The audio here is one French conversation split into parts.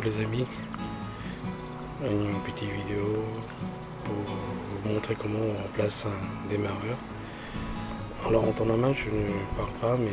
bonjour les amis, une petite vidéo pour vous montrer comment on place un démarreur. Alors en temps normal je ne parle pas, mais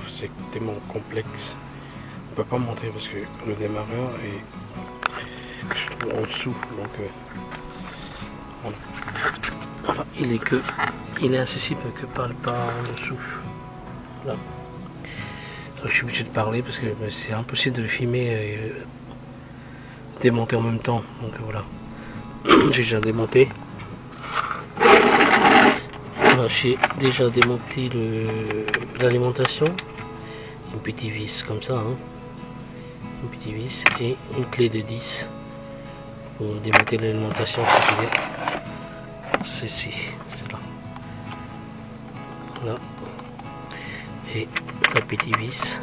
c'est tellement complexe, on ne peut pas montrer parce que le démarreur est en dessous, donc voilà. Alors, il est accessible que par en dessous. Là. Donc, je suis obligé de parler parce que c'est impossible de le filmer et démonter en même temps. Donc voilà. J'ai déjà démonté. Voilà, j'ai déjà démonté l'alimentation. Une petite vis comme ça. Hein. Une petite vis et une clé de 10 pour démonter l'alimentation. C'est ici. C'est là. Là. Et la petite vis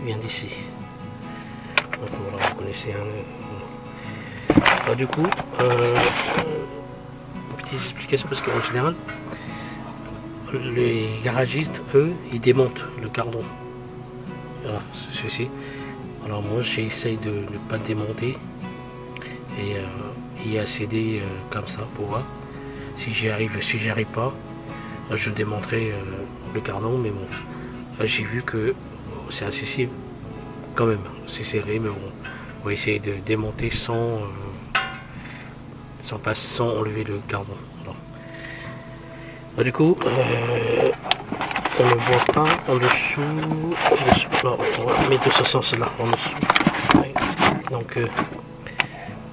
vient d'ici. Donc voilà, vous connaissez. Du coup, une petite explication parce qu'en général, les garagistes, eux, ils démontent le cardon. Voilà, c'est ceci. Alors moi, j'essaye de ne pas démonter et y accéder comme ça pour voir si j'y arrive. Si j'y arrive pas, je démonterai le cardon, mais bon, j'ai vu que c'est accessible quand même, c'est serré, mais bon, on va essayer de démonter sans enlever le cardon. Du coup, on ne voit pas en dessous, là, on va mettre de ce sens là en dessous. Ouais. Donc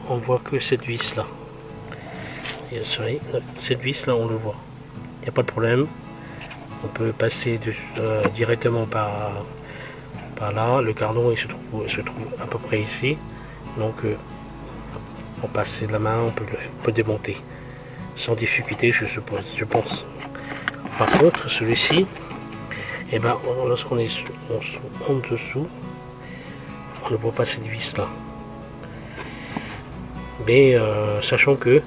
on voit que cette vis là, et cette vis là on le voit, il n'y a pas de problème. On peut passer directement par là. Le cardon il se trouve à peu près ici. Donc on passe la main, on peut démonter sans difficulté, je suppose, je pense. Par contre, celui-ci, et ben, lorsqu'on est en dessous, on ne voit pas cette vis là. Mais sachant que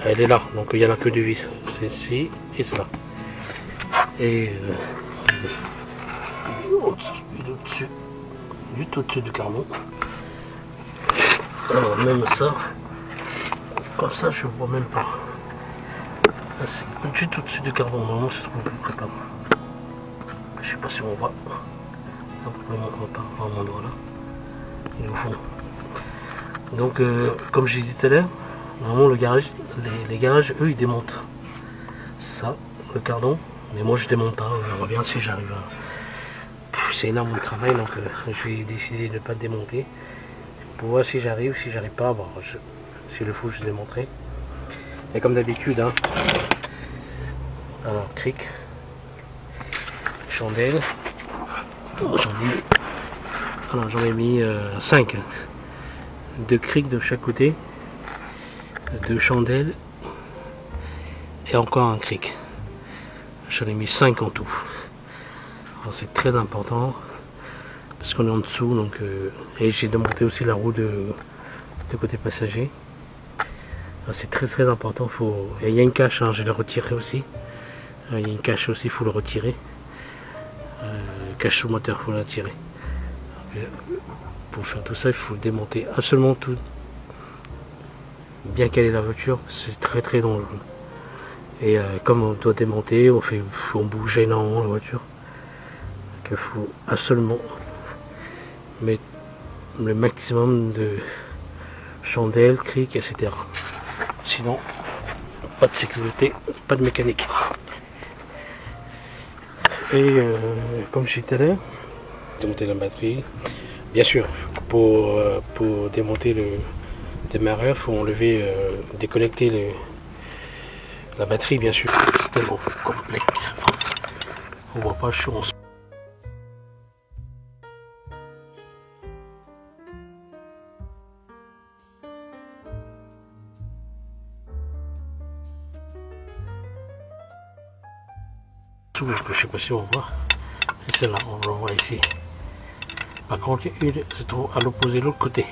elle est là, donc il n'y en a que deux vis, c'est ici et c'est là. Et juste au-dessus du cardon. Alors même ça, comme ça je vois même pas. C'est juste au-dessus du cardon, normalement c'est trop plus pas. Je sais pas si on voit. Non, on ne voit pas à un endroit là. Il est au fond. Donc comme j'ai dit tout à l'heure, normalement le garage, les garages eux ils démontent ça, le cardon. Mais moi je démonte pas, je verrai bien si j'arrive à... C'est énorme le travail, donc je vais décider de ne pas démonter. Pour voir si j'arrive, si j'arrive pas, bon, s'il le faut je démonterai. Et comme d'habitude, hein, alors cric, chandelle, j'en ai mis 5. 2 crics de chaque côté, 2 chandelles et encore un cric. J'en ai mis 5 en tout. C'est très important parce qu'on est en dessous, donc et j'ai démonté aussi la roue de côté passager. C'est très important. Il y a une cache, hein, je l'ai retiré aussi. Il y a une cache aussi, il faut le retirer. Cache sous moteur, il faut la tirer. Pour faire tout ça, il faut démonter absolument tout. Bien caler la voiture, c'est très dangereux. Et comme on doit démonter, on bouge énormément la voiture. Il faut absolument mettre le maximum de chandelles, crics, etc. Sinon, pas de sécurité, pas de mécanique. Et comme je disais tout à l'heure, démonter la batterie. Bien sûr, pour démonter le démarreur, il faut enlever, déconnecter la batterie, bien sûr. C'est tellement complexe. On voit pas chaud. Je sais pas si on voit. Et celle-là, on le voit ici. Par contre, il se trouve à l'opposé de l'autre côté.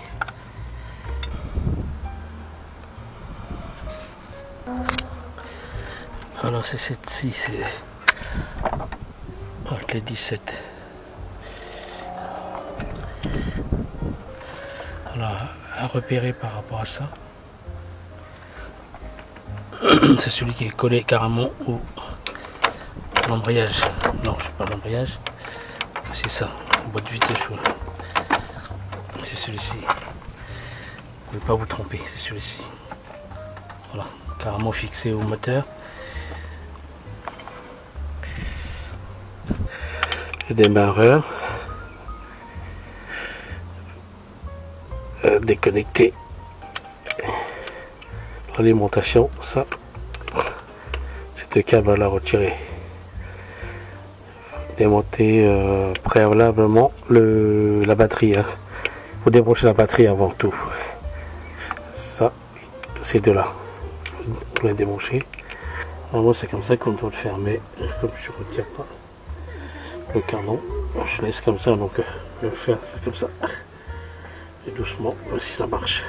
Alors c'est cette-ci, c'est les 17. voilà, à repérer par rapport à ça. C'est celui qui est collé carrément au l'embrayage. Non, je sais pas l'embrayage. C'est ça, le boîte de vitesse. C'est celui-ci. Vous ne pouvez pas vous tromper, c'est celui-ci. Voilà, carrément fixé au moteur. Le démarreur. Déconnecté. L'alimentation, ça, c'est le câble à la retirer. Démonter préalablement la batterie. Hein. Faut débrancher la batterie avant tout. Ça, ces deux-là. Vous les débrancher. Normalement, c'est comme ça qu'on doit le fermer. Comme je ne retire pas le canon, je laisse comme ça. Donc, je vais faire ça comme ça. Et doucement, si ça marche.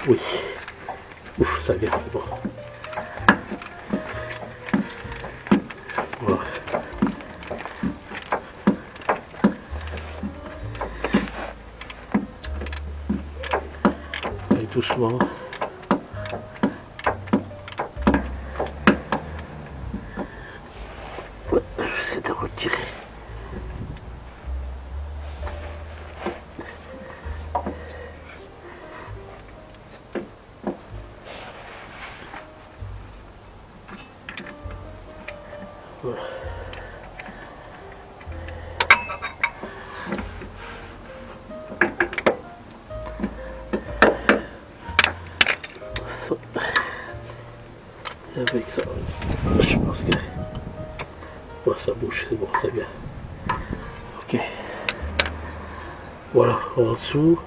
Oui. Ouf, ça vient, c'est bon. Voilà. Et doucement. J'essaie de retirer. Voilà. Ça. Et avec ça, je pense que voilà, ça bouge, c'est bon, ça vient. Ok. Voilà, en dessous.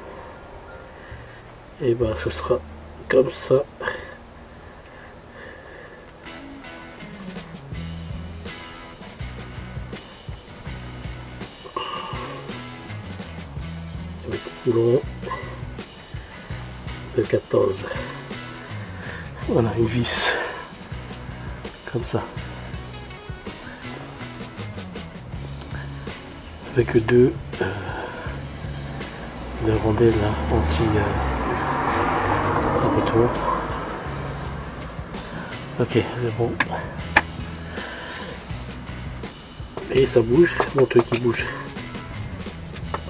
Et ben ce sera comme ça. Avec le coulon de 14. Voilà une vis comme ça. Avec deux rondelles anti retour. Ok, c'est bon. Et ça bouge, mon truc qui bouge.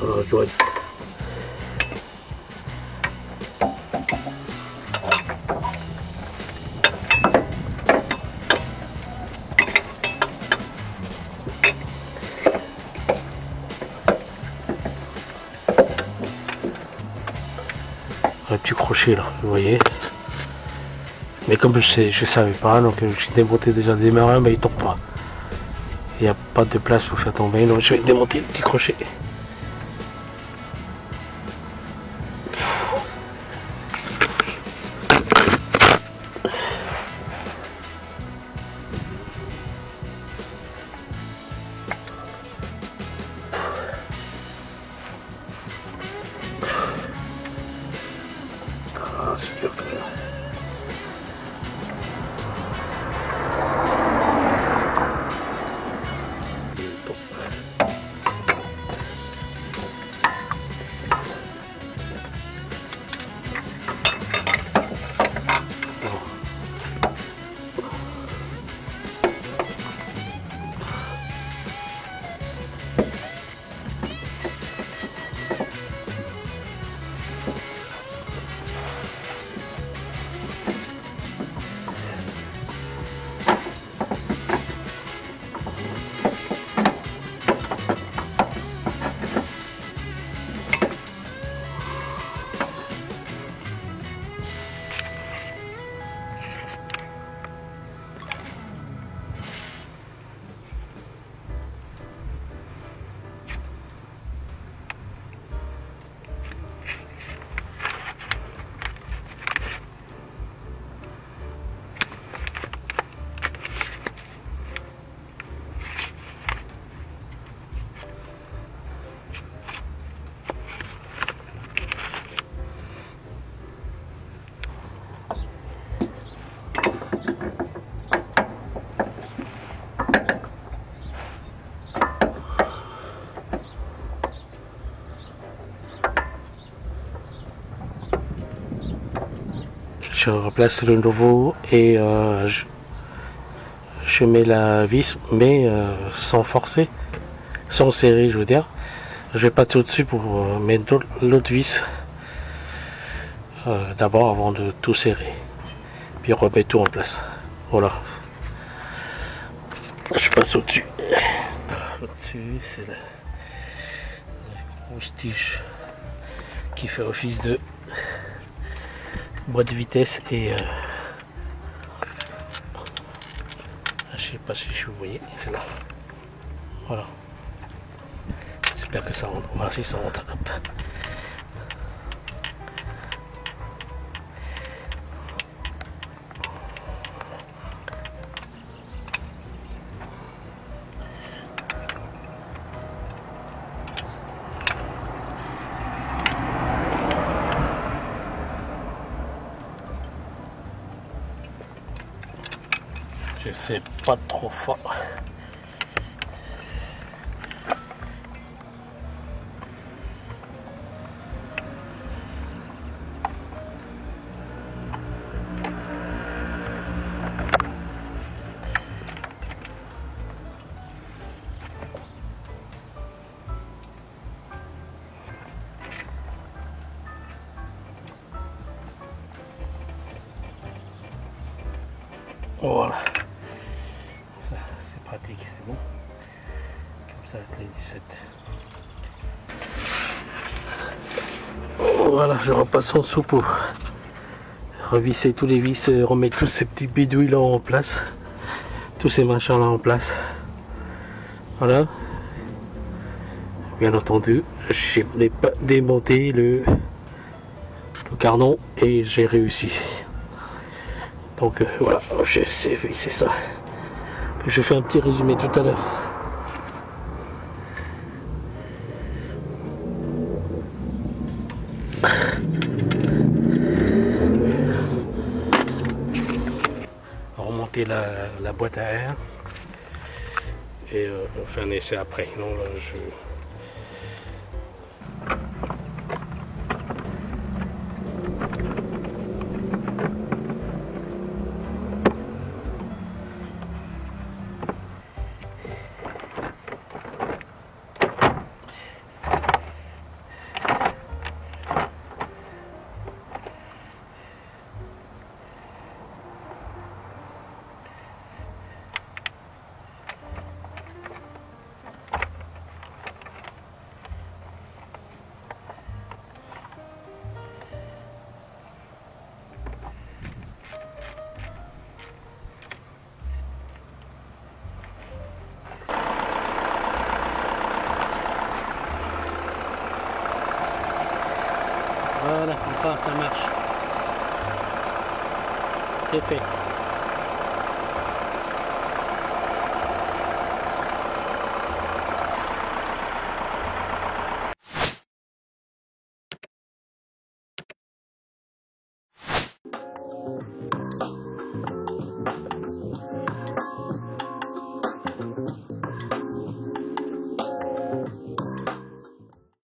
Alors je dois être... Un petit crochet là, vous voyez. Mais comme je savais pas, donc j'ai démonté déjà le démarreur, mais il tombe pas. Il n'y a pas de place pour faire tomber, donc je vais démonter le petit crochet. Ah, c'est dur quand même. je replace le nouveau et je mets la vis, mais sans forcer, sans serrer, je veux dire. Je vais passer au-dessus pour mettre l'autre vis d'abord avant de tout serrer, puis remettre tout en place. Voilà. Je passe au-dessus. Au-dessus, c'est la grosse tige qui fait office de boîte de vitesse et je sais pas si vous voyez, c'est là. Voilà. J'espère que ça rentre. Voilà, si ça rentre. Hop. Je sais pas trop fort. Voilà. Ça, c'est pratique, c'est bon. Comme ça, avec les 17. Voilà, je repasse en dessous pour revisser tous les vis, remettre tous ces petits bidouilles là en place. Tous ces machins là en place. Voilà. Bien entendu, je n'ai pas démonté le carnon et j'ai réussi. Donc voilà, je sais visser ça. Je fais un petit résumé tout à l'heure. Remonter la boîte à air et on fait un essai après. Non, là, voilà, enfin ça marche. C'est fait.